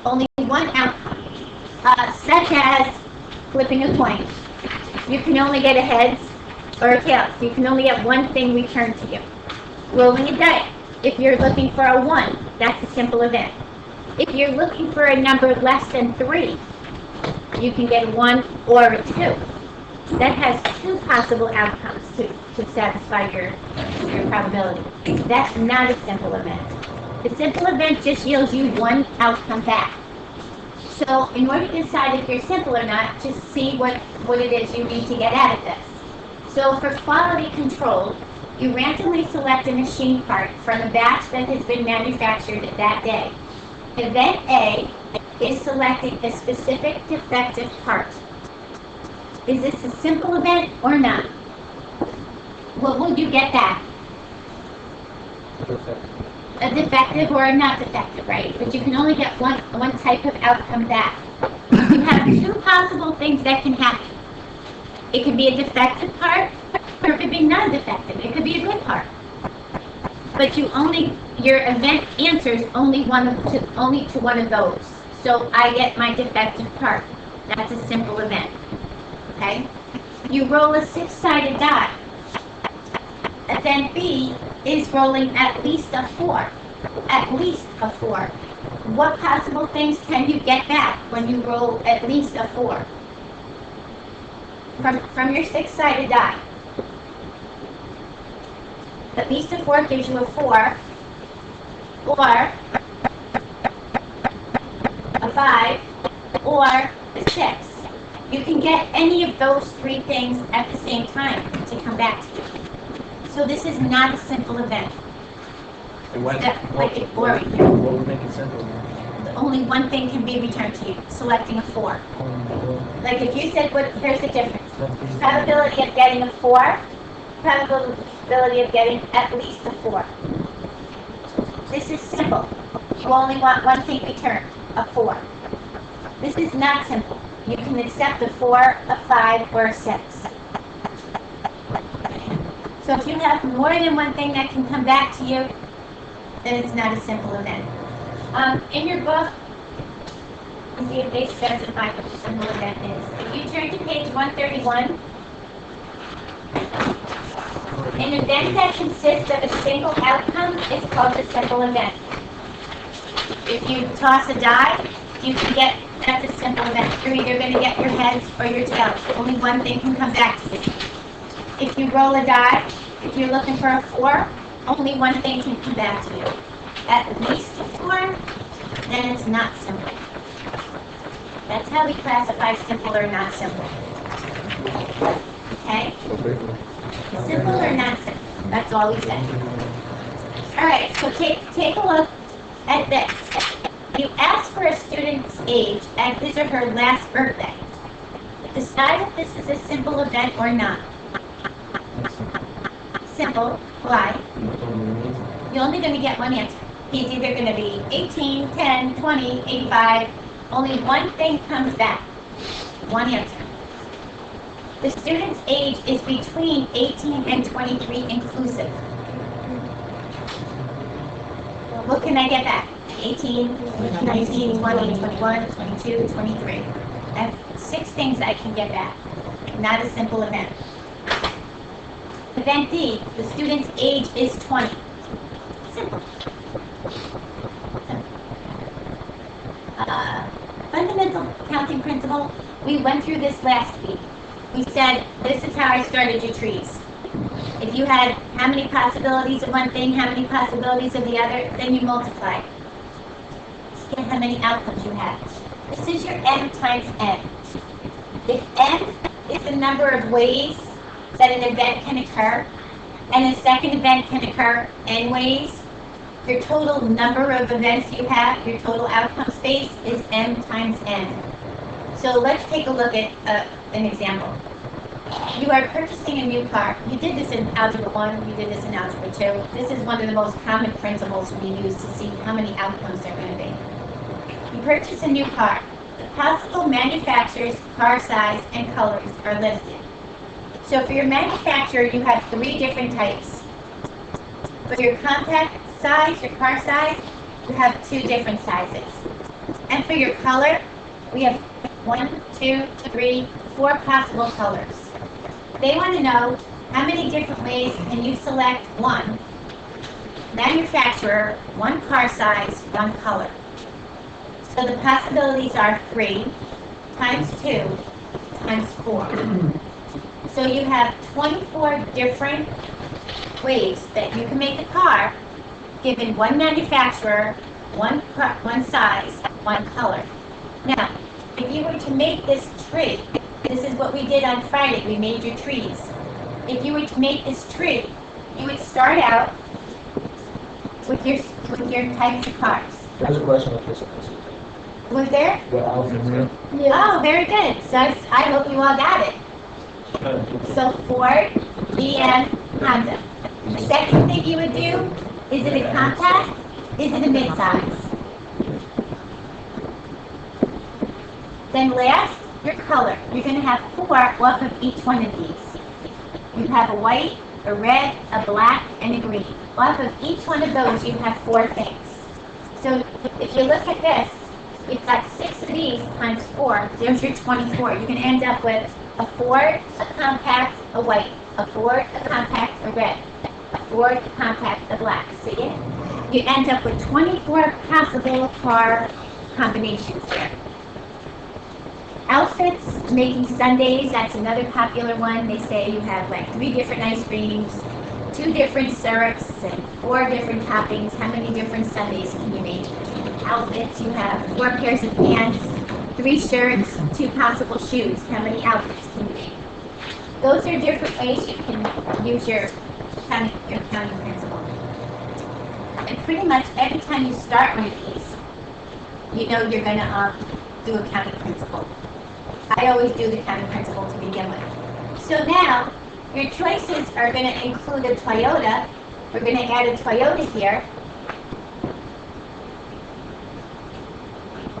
only one outcome, such as flipping a coin. You can only get a heads or a tails. You can only get one thing returned to you. Rolling a dice. If you're looking for a 1, that's a simple event. If you're looking for a number less than 3, you can get a 1 or a 2. That has 2 possible outcomes to satisfy your probability. That's not a simple event. The simple event just yields you 1 outcome back. So in order to decide if you're simple or not, just see what it is you need to get out of this. So for quality control, you randomly select a machine part from a batch that has been manufactured that day. Event A is selecting a specific defective part. Is this a simple event or not? What will you get back? A defective or a not defective, right? But you can only get one type of outcome back. You have 2 possible things that can happen. It could be a defective part, or it could be non-defective. It could be a good part. But your event answers only to one of those. So I get my defective part. That's a simple event. Okay? You roll a 6-sided die. Event B is rolling at least a 4. At least a 4. What possible things can you get back when you roll at least a 4? From your 6-sided die. At least a 4 gives you a 4, or a 5, or a 6. You can get any of those 3 things at the same time to come back to you. So this is not a simple event. What would make it simple? Only one thing can be returned to you, selecting a 4. Like if you said, here's the difference. Probability of getting a 4, probability of getting at least a 4. This is simple. You only want one thing returned, a 4. This is not simple. You can accept a 4, a 5, or a 6. So if you have more than one thing that can come back to you, then it's not a simple event. In your book, you see if they specify what a simple event is. If you turn to page 131, an event that consists of a single outcome is called a simple event. If you toss a die, you can get, that's a simple event. You're either going to get your heads or your tails. Only one thing can come back to you. If you roll a die, if you're looking for a 4, only one thing can come back to you. At least a 4, then it's not simple. That's how we classify simple or not simple. Okay? Simple or not simple. That's all we say. Alright, so take a look at this. You ask for a student's age at his or her last birthday. Decide if this is a simple event or not. Simple. Why? You're only going to get one answer. He's either going to be 18, 10, 20, 85. Only one thing comes back. One answer. The student's age is between 18 and 23 inclusive. What can I get back? 18, 19, 20, 21, 22, 23. I have 6 things I can get back. Not a simple event. Event D, the student's age is 20. Simple. Fundamental counting principle, we went through this last week. We said, this is how I started your trees. If you had how many possibilities of one thing, how many possibilities of the other, then you multiply. See how many outcomes you have. This is your n times n. If n is the number of ways that an event can occur, and a second event can occur n ways, your total number of events you have, your total outcome space, is m times n. So let's take a look at an example. You are purchasing a new car. You did this in Algebra 1, you did this in Algebra 2. This is one of the most common principles we use to see how many outcomes there are going to be. You purchase a new car. The possible manufacturers, car size, and colors are listed. So for your manufacturer, you have 3 different types. For your compact size, your car size, you have 2 different sizes. for your color, we have 1, 2, 3, 4 possible colors. They want to know how many different ways can you select one manufacturer, one car size, one color. So the possibilities are 3 times 2 times 4. So you have 24 different ways that you can make a car given one manufacturer, one size, one color. Now, if you were to make this tree, this is what we did on Friday, we made your trees. If you were to make this tree, you would start out with your types of cars. There's a question of this. Was there? What outfit? Oh, very good. So I hope you all got it. So Ford, GM, Honda. The second thing you would do, is it a compact? Is it a midsize? Then last, your color. You're going to have 4 off of each one of these. You have a white, a red, a black, and a green. Off of each one of those, you have 4 things. So if you look at this, you've got 6 of these times 4. There's your 24. You can end up with a Ford, a compact, a white, a Ford, a compact, a red, a Ford, a compact, a black. See it? You end up with 24 possible car combinations there. Outfits, making sundaes, that's another popular one. They say you have like 3 different ice creams, 2 different syrups, and 4 different toppings. How many different sundaes can you make? Outfits, you have 4 pairs of pants, 3 shirts, 2 possible shoes. How many outfits can you make? Those are different ways you can use your counting principle. And pretty much every time you start one of these, you know you're going to do a counting principle. I always do the counting principle to begin with. So now, your choices are going to include a Toyota. We're going to add a Toyota here.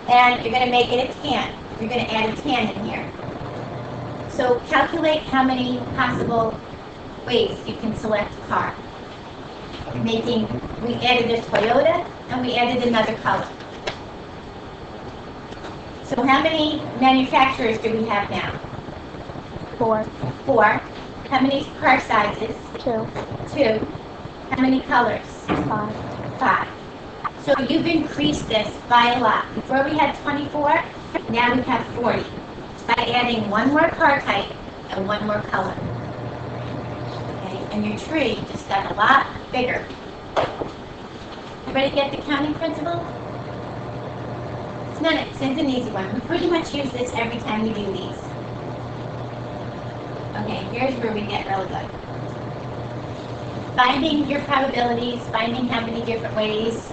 And you're going to make it a tan. You're going to add a tan in here. So calculate how many possible ways you can select a car. We added a Toyota, and we added another color. So how many manufacturers do we have now? 4. 4. How many car sizes? 2. 2. How many colors? 5. 5. So you've increased this by a lot. Before we had 24, now we have 40. By adding 1 more car type and 1 more color. Okay, and your tree just got a lot bigger. Everybody get the counting principle? It's an easy one. We pretty much use this every time we do these. Okay, here's where we get really good. Finding your probabilities, finding how many different ways.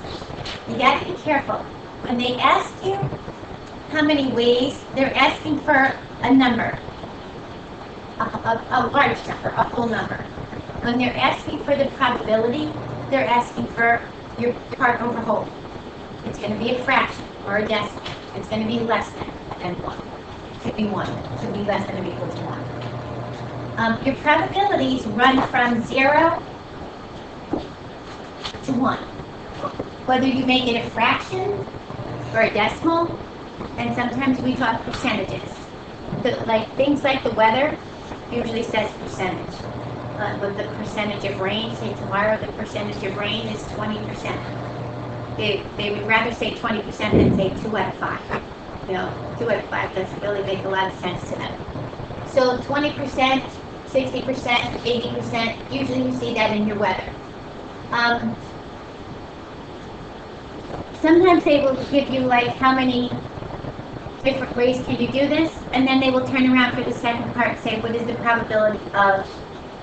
You got to be careful. When they ask you how many ways, they're asking for a number, a large number, a whole number. When they're asking for the probability, they're asking for your part over whole. It's going to be a fraction or a decimal. It's going to be less than 1. It could be 1. It could be less than or equal to 1. Your probabilities run from 0 to 1. Whether you make it a fraction or a decimal, and sometimes we talk percentages. Things like the weather usually says percentage. With the percentage of rain, say tomorrow the percentage of rain is 20%. They would rather say 20% than say 2 out of 5. 2 out of 5 doesn't really make a lot of sense to them. So 20%, 60%, 80%, usually you see that in your weather. Sometimes they will give you how many different ways can you do this, and then they will turn around for the second part and say, what is the probability of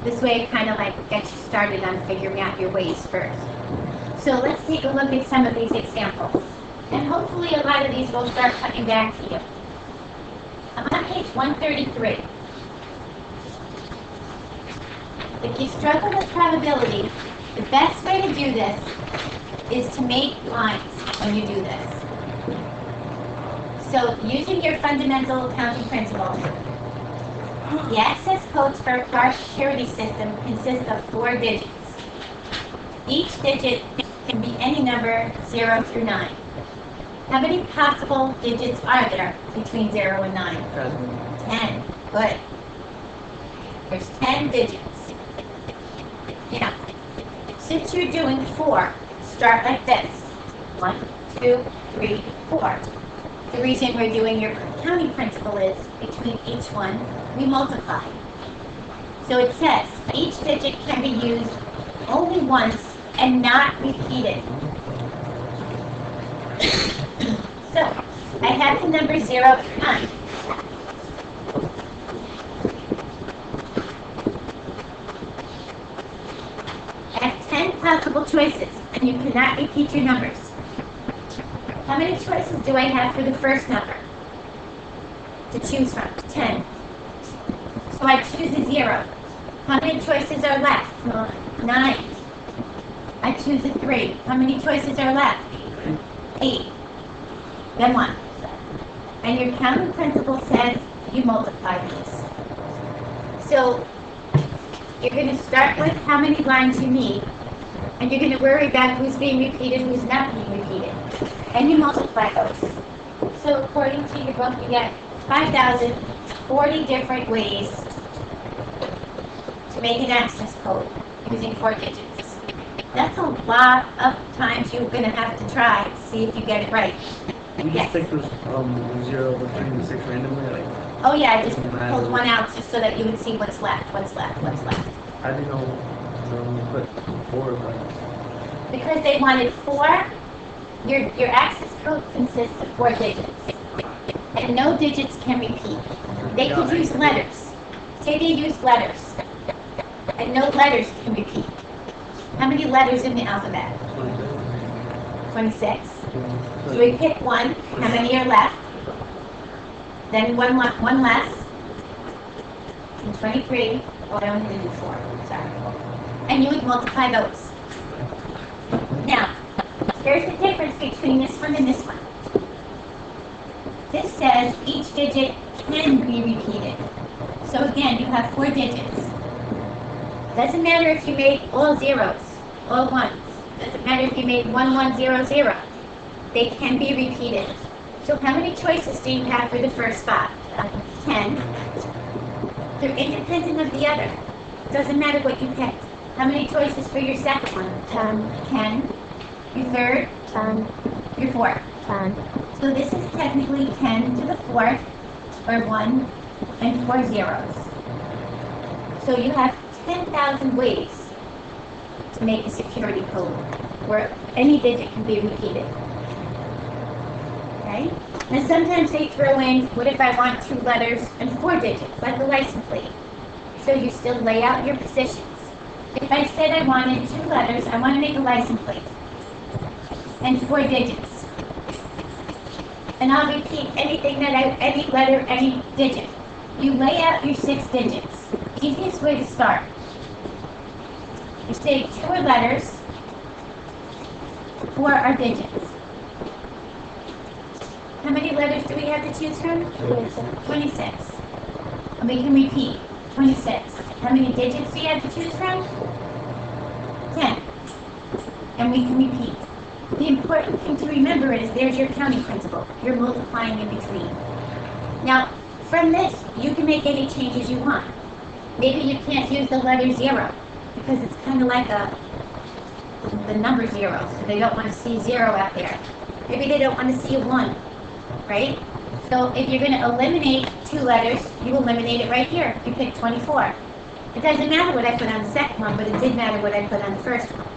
this way? It kind of gets you started on figuring out your ways first. So let's take a look at some of these examples. And hopefully a lot of these will start coming back to you. I'm on page 133. If you struggle with probability, the best way to do this is to make lines when you do this. So using your fundamental accounting principle, the access codes for a car security system consist of 4 digits. Each digit can be any number 0 through 9. How many possible digits are there between 0 and 9? 10. Good. There's 10 digits. Now, since you're doing 4, start like this. 1, 2, 3, 4. The reason we're doing your counting principle is between each one, we multiply. So it says each digit can be used only once and not repeated. So, I have the number 0 to 9. I have 10 possible choices, and you cannot repeat your numbers. How many choices do I have for the first number to choose from? 10. So I choose a 0. How many choices are left? 9. I choose a 3. How many choices are left? 8. Then 1. And your counting principle says you multiply these. So you're going to start with how many lines you need, and you're going to worry about who's being repeated, who's not being repeated. And you multiply those. So according to your book, you get 5,040 different ways to make an access code using 4 digits. That's a lot of times you're going to have to try to see if you get it right. You just take those 0 between the 6 randomly, like. Oh yeah, I just pulled one out just so that you would see what's left, what's left, what's left. I didn't know you put 4, but. Because they wanted 4, your access code consists of 4 digits. And no digits can repeat. They could use letters. Say they use letters. And no letters can repeat. How many letters in the alphabet? 26. So we pick 1. How many are left? Then one less. And 23. Oh, I only did 4. Sorry. And you would multiply those. Now, here's the difference between this one and this one. This says each digit can be repeated. So again, you have 4 digits. Doesn't matter if you made all zeros, all ones. Doesn't matter if you made 1100. They can be repeated. So how many choices do you have for the first spot? 10. They're independent of the other. Doesn't matter what you picked. How many choices for your second one? 10. Your third? 10. Your fourth? 10. So this is technically 10 to the 4th, or 1 and 4 zeros. So you have 10,000 ways to make a security code where any digit can be repeated. Okay? And sometimes they throw in, what if I want 2 letters and 4 digits, like the license plate? So you still lay out your positions. If I said I wanted 2 letters, I want to make a license plate. And 4 digits. And I'll repeat anything that any letter, any digit. You lay out your 6 digits. Easiest way to start. You say 2 are letters, 4 are digits. How many letters do we have to choose from? 26. And we can repeat. 26. How many digits do you have to choose from? 10. And we can repeat. The important thing to remember is there's your counting principle. You're multiplying in between. Now, from this, you can make any changes you want. Maybe you can't use the letter 0 because it's kind of like the number 0. So they don't want to see 0 out there. Maybe they don't want to see a 1, right? So if you're going to eliminate 2 letters, you eliminate it right here. You pick 24. It doesn't matter what I put on the second one, but it did matter what I put on the first one.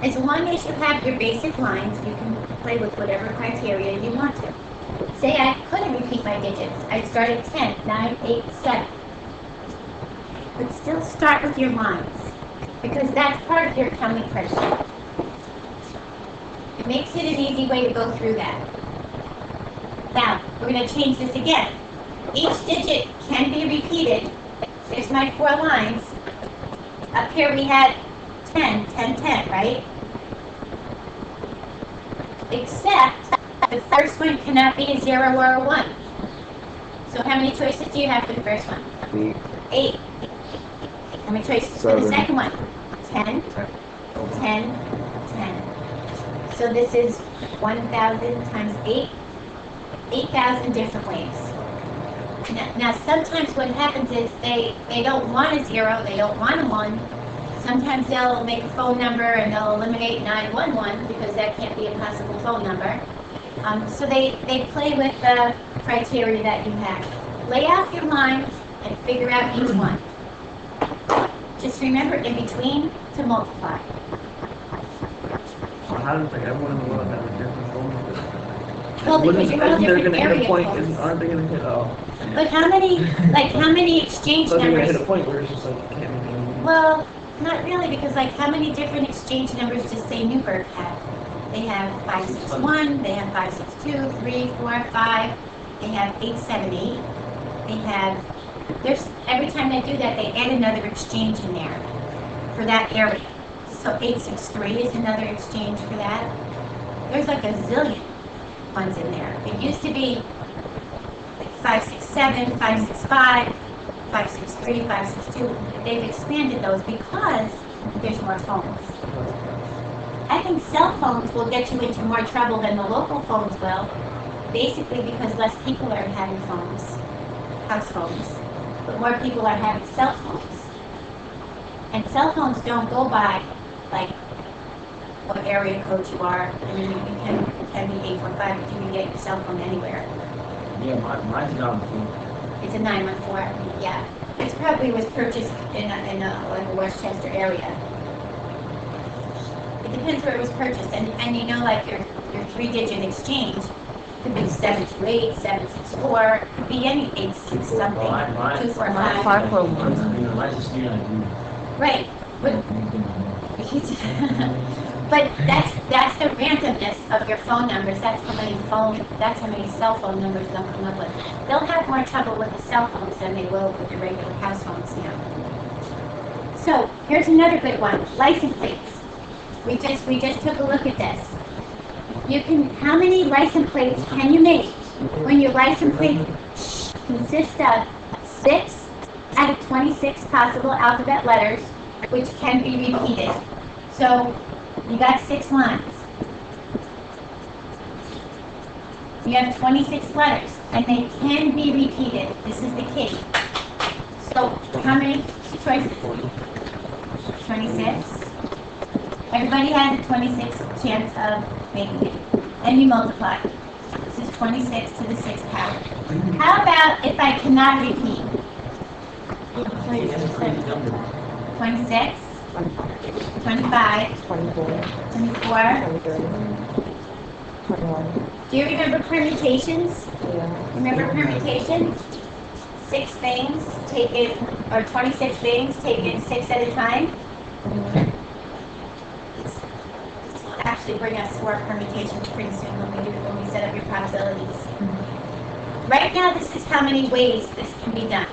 As long as you have your basic lines, you can play with whatever criteria you want to. Say I couldn't repeat my digits. I'd start at 10, 9, 8, 7. But still start with your lines, because that's part of your counting principle. It makes it an easy way to go through that. Now, we're going to change this again. Each digit can be repeated. There's my 4 lines. Up here we had 10, 10, 10, right? Except the first one cannot be a 0 or a 1. So how many choices do you have for the first one? 8. How many choices for the second one? 10, 10, 10. So this is 1,000 times 8, 8,000 different ways. Now sometimes what happens is they don't want a 0, they don't want a 1. Sometimes they'll make a phone number and they'll eliminate 911 because that can't be a possible phone number. So they play with the criteria that you have. Lay out your mind and figure out each one. Just remember in between to multiply. Well, how does like everyone in the world have a different phone number? Well, because you're all They're different gonna hit a area point, codes. aren't they gonna hit? Oh. But how many exchange So they're gonna hit numbers? a point where it's just like you can't make any. Well, not really, because like how many different exchange numbers does say Newburgh have? They have 561, they have 562, 3, 4, 5, they have 878, they have, there's, every time they do that, they add another exchange in there for that area. So 863 is another exchange for that. There's like a zillion ones in there. It used to be like 567, 565, 563, 562. They've expanded those because there's more phones. I think cell phones will get you into more trouble than the local phones will, basically because less people are having phones, house phones, but more people are having cell phones. And cell phones don't go by like what area code you are. I mean, you can be 845, but you can get your cell phone anywhere. Yeah, mine's not on phone. It's a 914, yeah. It probably was purchased in like a Westchester area. It depends where it was purchased, and you know, like your 3-digit exchange could be 728, 764, could be any 86 something, 245. Mine's just you know. Right, but but that's the randomness of your phone numbers. That's how many cell phone numbers they'll come up with. They'll have more trouble with the cell phones than they will with the regular house phones now. So here's another good one: license plates. We just took a look at this. How many license plates can you make when your license plate consists of 6 out of 26 possible alphabet letters, which can be repeated? So you got 6 lines. You have 26 letters, and they can be repeated. This is the key. So how many choices? 26. Everybody has a 26 chance of making it. And you multiply. This is 26 to the 6th power. How about if I cannot repeat? 26, 25, 24, 24. 21. Do you remember permutations? Yeah. Remember permutations? 6 things taken, or 26 things taken 6 at a time? Actually bring us 4 permutations pretty soon when we set up your probabilities. Right now, this is how many ways this can be done.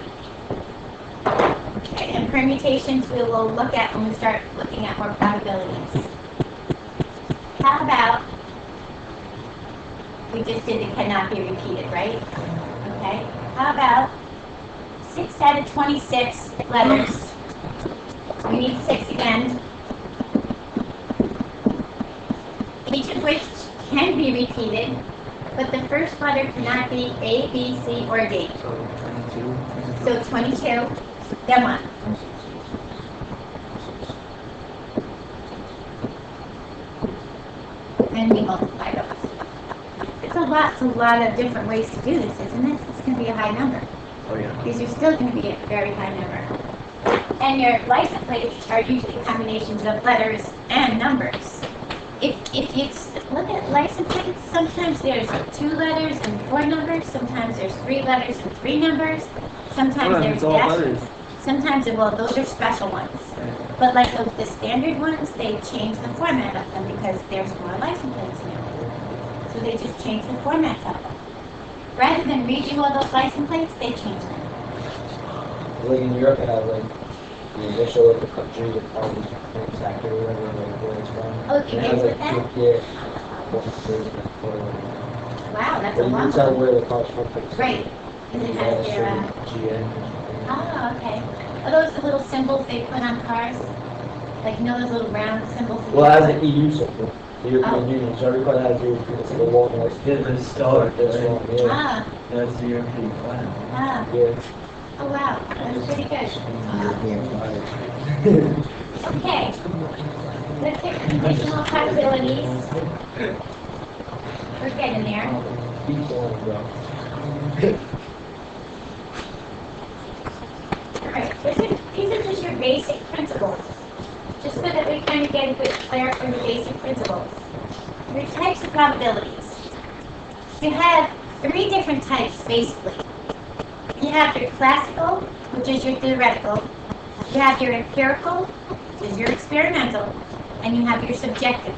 Okay, and permutations we will look at when we start looking at more probabilities. How about, we just did it cannot be repeated, right? Okay, how about 6 out of 26 letters? We need 6 again. Each of which can be repeated, but the first letter cannot be A, B, C, or D. So 22. Then what? And we multiply those. It's a lot of different ways to do this, isn't it? It's going to be a high number. Oh yeah. These are still going to be a very high number. And your license plates are usually combinations of letters and numbers. If you look at license plates, sometimes there's 2 letters and 4 numbers. Sometimes there's 3 letters and 3 numbers. Sometimes there's it's all dashes. letters. Sometimes, well, those are special ones. But like the standard ones, they change the format of them because there's more license plates now. So they just change the format of them. Rather than read you all those license plates, they change them. Like in Europe, they have like the initial of the country, the party, exactly wherever where it's from. Oh, And you it has, with like, that? yeah, Wow, that's a when long you tell one. where the car's from, like, Great. And it has their, GM. oh, okay. Are those the little symbols they put on cars? Like, you know those little round symbols? Well, it has an EU symbol. European Union, so every card has it's like a long, like, Yeah, the star, this right? long, yeah. Ah, That's the European flag. ah, Yeah. oh wow, that's pretty good. European flag. Okay, let's take conditional probabilities. We're getting there. Keep going, bro. Alright, these are just your basic principles. Just so that we kind of get a good clarity on the basic principles. Your types of probabilities. You have 3 different types, basically. You have your classical, which is your theoretical. You have your empirical, which is your experimental. And you have your subjective,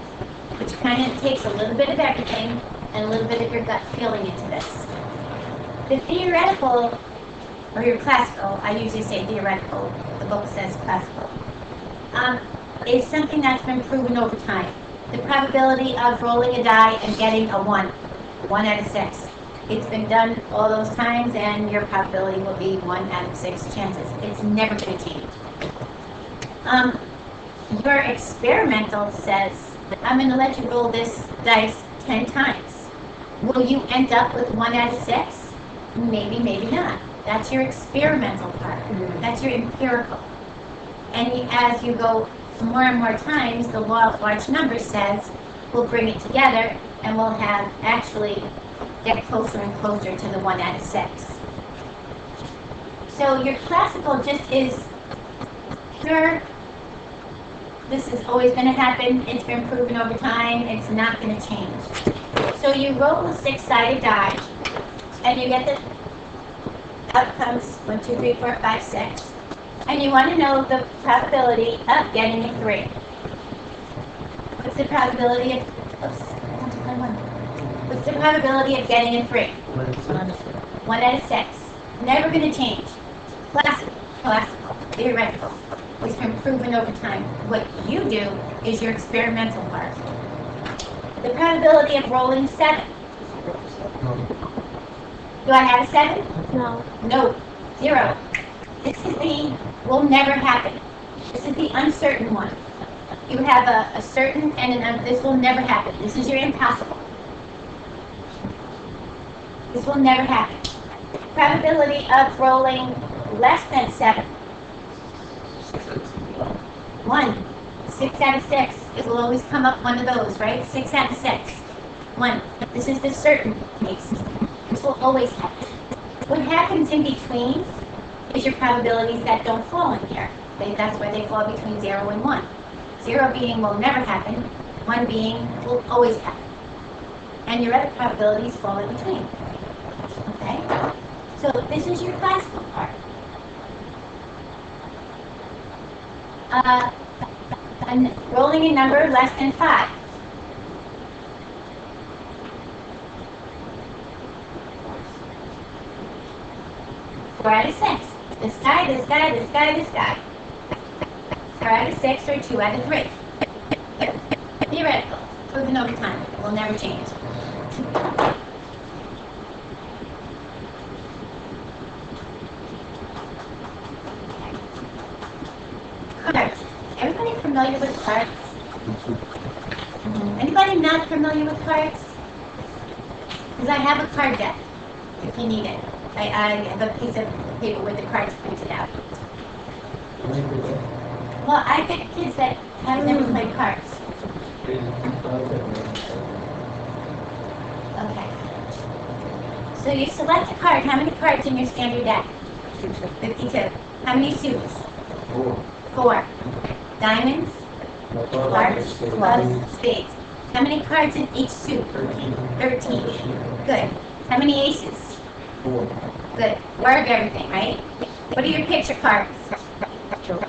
which kind of takes a little bit of everything and a little bit of your gut feeling into this. The theoretical, or your classical, I usually say theoretical, the book says classical, is something that's been proven over time. The probability of rolling a die and getting a 1 out of 6. It's been done all those times, and your probability will be 1 out of 6 chances. It's never going to change. Your experimental says, I'm going to let you roll this dice 10 times. Will you end up with 1 out of 6? Maybe, maybe not. That's your experimental part. That's your empirical. And as you go more and more times, the law of large numbers says we'll bring it together and we'll have actually get closer and closer to the 1 out of 6. So your classical just is pure. This is always going to happen. It's been proven over time. It's not going to change. So you roll a 6-sided die, and you get the outcomes 1, 2, 3, 4, 5, 6. And you want to know the probability of getting a 3. What's the probability of? What's the probability of getting a 3? 1 out of 6. Never going to change. Classical, theoretical. It's been proven over time. What you do is your experimental part. The probability of rolling 7. Do I have a 7? No. No. 0. This is the will never happen. This is the uncertain one. You have a certain and this will never happen. This is your impossible. This will never happen. Probability of rolling less than 7. 1. 6 out of 6. It will always come up one of those, right? 6 out of 6. 1. This is the certain case. This will always happen. What happens in between is your probabilities that don't fall in here. That's where they fall between 0 and 1. 0 being will never happen. 1 being will always happen. And your other probabilities fall in between. Okay? So this is your classical part. And rolling a number less than 5. Four out of 6. This guy, this guy, this guy, this guy. 4 out of 6 or 2 out of 3. Theoretical. Proven over time. It will never change. Cards. Everybody familiar with cards? Anybody not familiar with cards? Because I have a card deck, if you need it. I have a piece of paper with the cards printed out. Well, I get kids that have never played cards. Okay. So you select a card. How many cards in your standard deck? 52. How many suits? 4. Diamonds? Hearts? Clubs? Spades. How many cards in each suit? 13. Good. How many aces? 4. Good. Four of everything, right? What are your picture cards? Joker.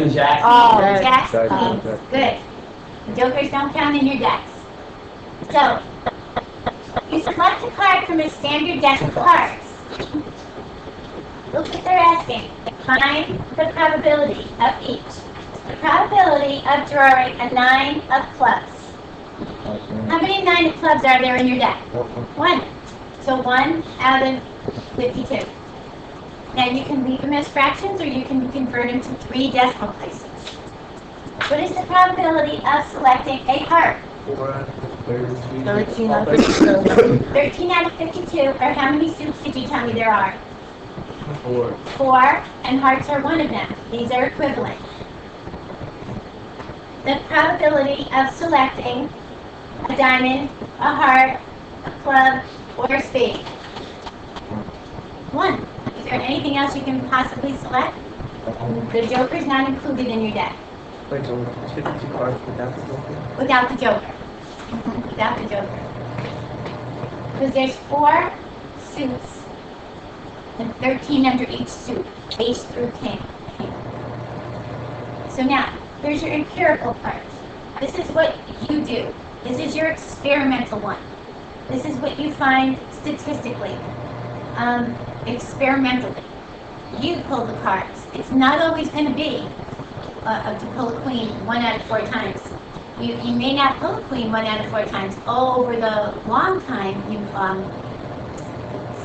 Jack. Oh, Jacks, queens. Good. The jokers don't count in your decks. So, you select a card from a standard deck of cards. Look what they're asking. Find the probability of each. The probability of drawing a 9 of clubs. How many 9 of clubs are there in your deck? 1. So 1 out of 52. Now you can leave them as fractions or you can convert them to 3 decimal places. What is the probability of selecting a heart? 4 out of 13. 13 out of 52. 13 out of 52, or how many soups did you tell me there are? 4. 4, and hearts are one of them. These are equivalent. The probability of selecting a diamond, a heart, a club, or a spade. 1. Is there anything else you can possibly select? The joker's not included in your deck. Wait, so 52 cards without the joker? Without the joker. Without the joker. Because there's 4 suits and 13 under each suit, ace through king. So now, here's your empirical part. This is what you do. This is your experimental one. This is what you find statistically, experimentally. You pull the cards. It's not always going to be to pull a queen 1 out of 4 times. You may not pull a queen 1 out of 4 times. Over the long time,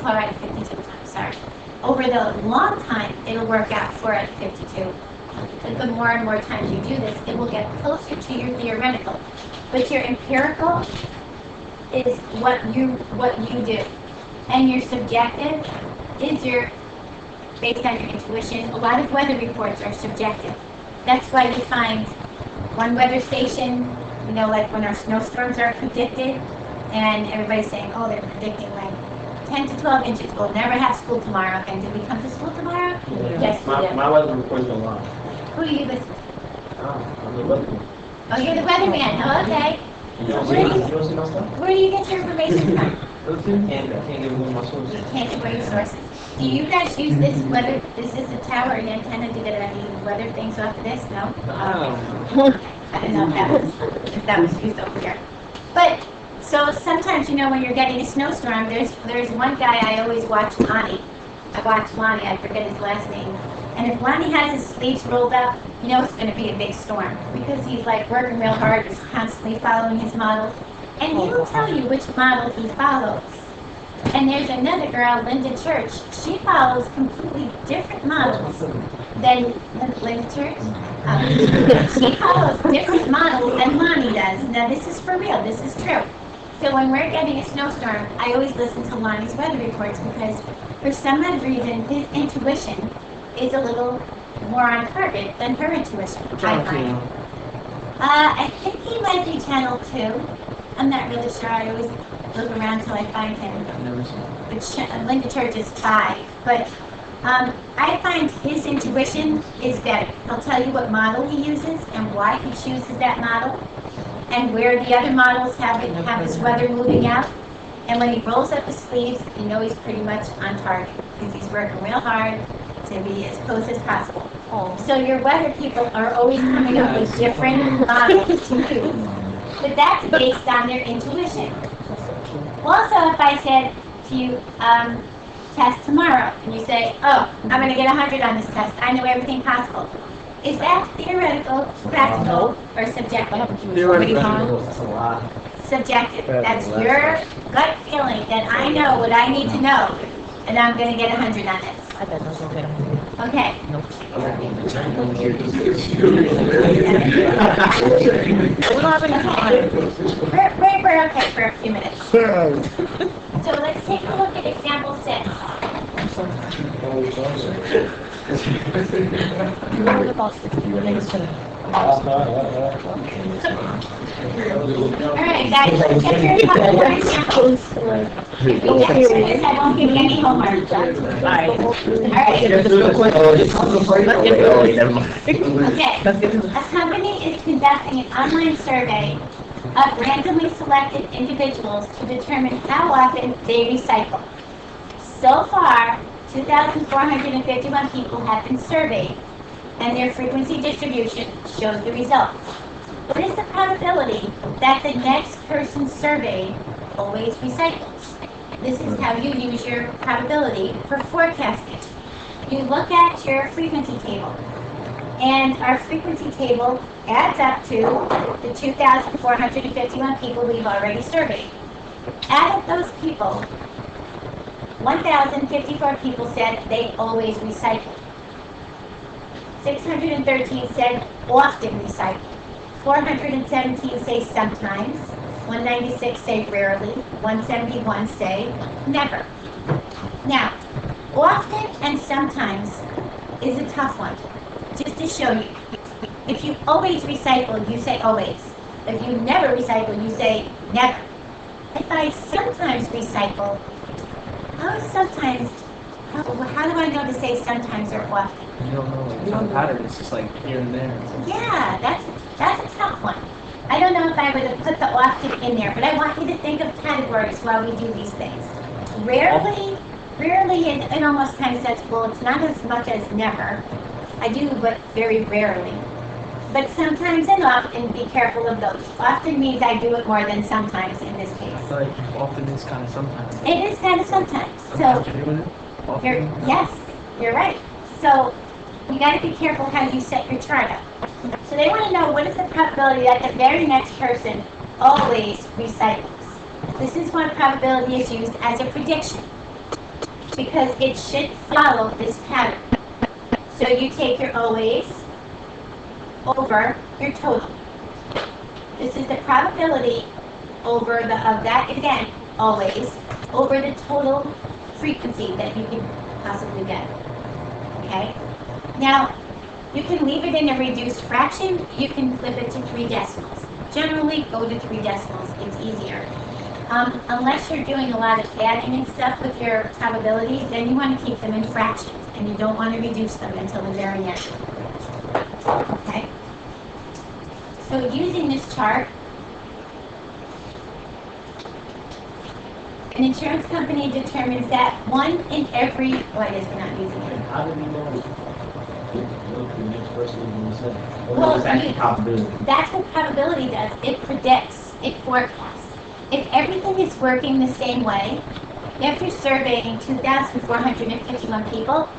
4 out of 52 times, sorry. Over the long time, it'll work out 4 out of 52. But the more and more times you do this, it will get closer to your theoretical. But your empirical is what you do. And your subjective is your based on your intuition. A lot of weather reports are subjective. That's why you find one weather station, like when our snowstorms are predicted, and everybody's saying, oh, they're predicting like 10 to 12 inches. We'll never have school tomorrow. And did we come to school tomorrow? Yes, we did. My weather report's a lot. Who do you listen to? I'm the weatherman. Oh, you're the weatherman. Oh, okay. You don't see my stuff? Where do you get your information from? I can't give away my sources. You can't give away your sources. Do you guys use this weather? This is a tower and antenna to get any weather things off of this? No? I didn't know if that was used over here. But, so sometimes, when you're getting a snowstorm, there's one guy I always watch, Lonnie. I watch Lonnie, I forget his last name. And if Lonnie has his sleeves rolled up, it's going to be a big storm. Because he's like working real hard, he's constantly following his model. And he'll tell you which model he follows. And there's another girl, Linda Church. She follows completely different models than Linda Church. She follows different models than Lonnie does. Now this is for real. This is true. So when we're getting a snowstorm, I always listen to Lonnie's weather reports because for some odd reason his intuition is a little more on target than her intuition. I find. I think he might be Channel 2. I'm not really sure. I always look around till I find him. But Linda Church is 5. But I find his intuition is better. He'll tell you what model he uses and why he chooses that model and where the other models have his weather moving out. And when he rolls up his sleeves, you know he's pretty much on target because he's working real hard to be as close as possible. So your weather people are always coming up with different models to use. But that's based on their intuition. Also, if I said to you, test tomorrow, and you say, oh, I'm going to get 100 on this test, I know everything possible. Is that theoretical, practical, or subjective? Theoretical. That's a lot. Subjective. That's your gut feeling that I know what I need to know, and I'm going to get 100 on this. I bet those will get them. Okay. We don't have any time. We're okay for a few minutes. So let's take a look at example 6. What about 60 minutes to Alright guys, let's get your examples. If you get through this, I won't give you any homework. Alright. Okay. A company is conducting an online survey of randomly selected individuals to determine how often they recycle. So far, 2,451 people have been surveyed, and their frequency distribution shows the results. What is the probability that the next person surveyed always recycles? This is how you use your probability for forecasting. You look at your frequency table, and our frequency table adds up to the 2,451 people we've already surveyed. Out of those people, 1,054 people said they always recycle. 613 said often recycle. 417 say sometimes, 196 say rarely, 171 say never. Now, often and sometimes is a tough one, just to show you. If you always recycle, you say always. If you never recycle, you say never. If I sometimes recycle, how do I know to say sometimes or often? You don't know, like, some pattern, it's just like here and there. Yeah, that's a tough one. I don't know if I would have put the often in there, but I want you to think of categories while we do these things. Rarely it almost kind of says, well, it's not as much as never. I do, but very rarely. But sometimes and often, be careful of those. Often means I do it more than sometimes in this I case. feel like often is kind of sometimes. It is kind of sometimes. So, Sometimes you're doing it, often. yes, you're right. So, you got to be careful how you set your chart up. So they want to know what is the probability that the very next person always recycles. This is when probability is used as a prediction because it should follow this pattern. So you take your always over your total. This is the probability over of that, again, always, over the total frequency that you can possibly get. Okay? Now, you can leave it in a reduced fraction, you can flip it to 3 decimals. Generally, go to 3 decimals, it's easier. Unless you're doing a lot of adding and stuff with your probabilities, then you want to keep them in fractions, and you don't want to reduce them until the very end. Okay? So using this chart, an insurance company determines that 1 in every, I guess we're not using it. How do we know if the next person is going to say? Well, What is actually probability? That's what probability does. It predicts, it forecasts. If everything is working the same way, after surveying 2,451 people,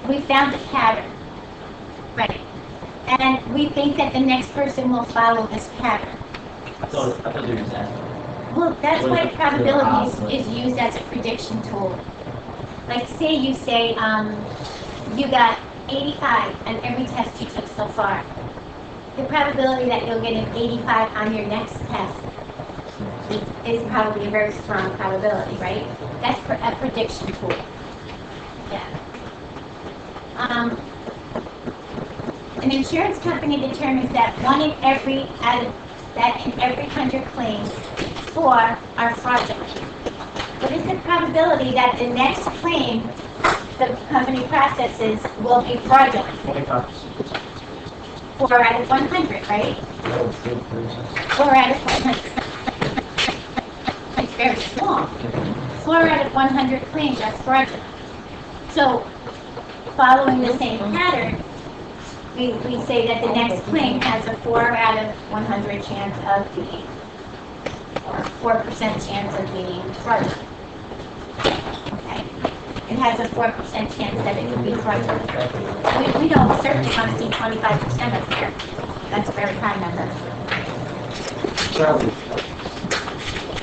we found a pattern. Right. And we think that the next person will follow this pattern. I thought they were just asking. Well, that's What why is it? probability is used as a prediction tool. Like say you say you got 85 on every test you took so far. The probability that you'll get an 85 on your next test is probably a very strong probability, right? That's a prediction tool. Yeah. An insurance company determines that in every 100 claims, 4 are fraudulent. What is the probability that the next claim the company processes will be fraudulent? 25%. 4 out of 100, right? 4 out of 100. It's very small. 4 out of 100 claims are fraudulent. So, following the same pattern, we say that the next claim has a 4 out of 100 chance of being, or 4% chance of being fraudulent. Okay? It has a 4% chance that it could be fraudulent. We don't certainly want to see 25% up there. That's a very high number. Charlie.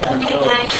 Okay, guys.